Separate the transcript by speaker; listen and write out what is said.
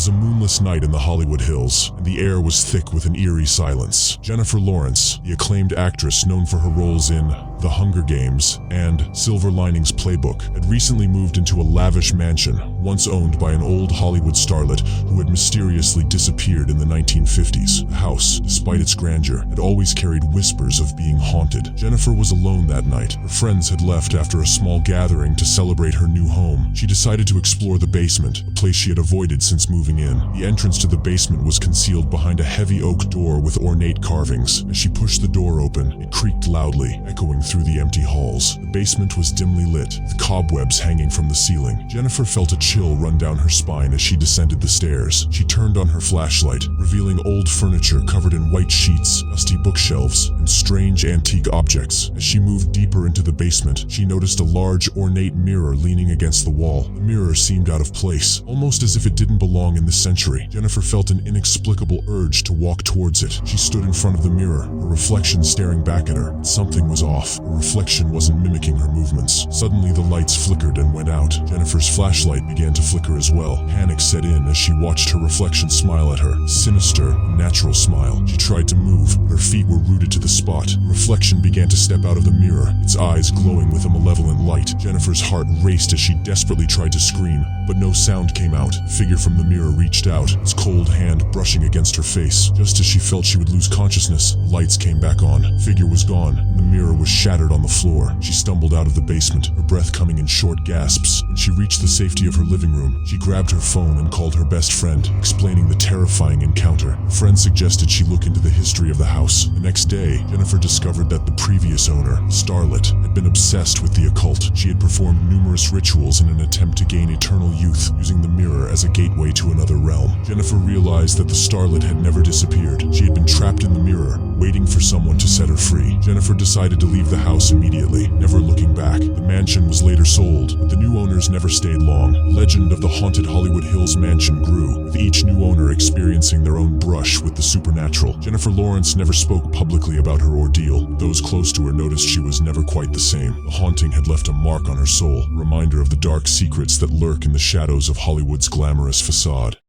Speaker 1: was a moonless night in the Hollywood Hills, and the air was thick with an eerie silence. Jennifer Lawrence, the acclaimed actress known for her roles in The Hunger Games and Silver Linings Playbook, had recently moved into a lavish mansion once owned by an old Hollywood starlet who had mysteriously disappeared in the 1950s. The house, despite its grandeur, had always carried whispers of being haunted. Jennifer was alone that night. Her friends had left after a small gathering to celebrate her new home. She decided to explore the basement, a place she had avoided since moving in. The entrance to the basement was concealed behind a heavy oak door with ornate carvings. As she pushed the door open, it creaked loudly, echoing through the empty halls. The basement was dimly lit, with cobwebs hanging from the ceiling. Jennifer felt a chill run down her spine as she descended the stairs. She turned on her flashlight, revealing old furniture covered in white sheets, dusty bookshelves, and strange antique objects. As she moved deeper into the basement, she noticed a large, ornate mirror leaning against the wall. The mirror seemed out of place, almost as if it didn't belong in this century. Jennifer felt an inexplicable urge to walk towards it. She stood in front of the mirror, her reflection staring back at her. Something was off. Her reflection wasn't mimicking her movements. Suddenly, the lights flickered and went out. Jennifer's flashlight began to flicker as well. Panic set in as she watched her reflection smile at her. Sinister, unnatural smile. She tried to move, but her feet were rooted to the spot. The reflection began to step out of the mirror, its eyes glowing with a malevolent light. Jennifer's heart raced as she desperately tried to scream, but no sound came out. A figure from the mirror reached out, its cold hand brushing against her face. Just as she felt she would lose consciousness, the lights came back on. The figure was gone, and the mirror was shattered on the floor. She stumbled out of the basement, her breath coming in short gasps. When she reached the safety of her living room, she grabbed her phone and called her best friend, explaining the terrifying encounter. Her friend suggested she look into the history of the house. The next day, Jennifer discovered that the previous owner, Starlet, had been obsessed with the occult. She had performed numerous rituals in an attempt to gain eternal youth, using the mirror as a gateway to another realm. Jennifer realized that the Starlet had never disappeared. She had been trapped in the mirror, waiting for someone to set her free. Jennifer decided to leave the house immediately, never looking back. The mansion was later sold, but the new owners never stayed long. The legend of the haunted Hollywood Hills mansion grew, with each new owner experiencing their own brush with the supernatural. Jennifer Lawrence never spoke publicly about her ordeal. Those close to her noticed she was never quite the same. The haunting had left a mark on her soul, a reminder of the dark secrets that lurk in the shadows of Hollywood's glamorous facade.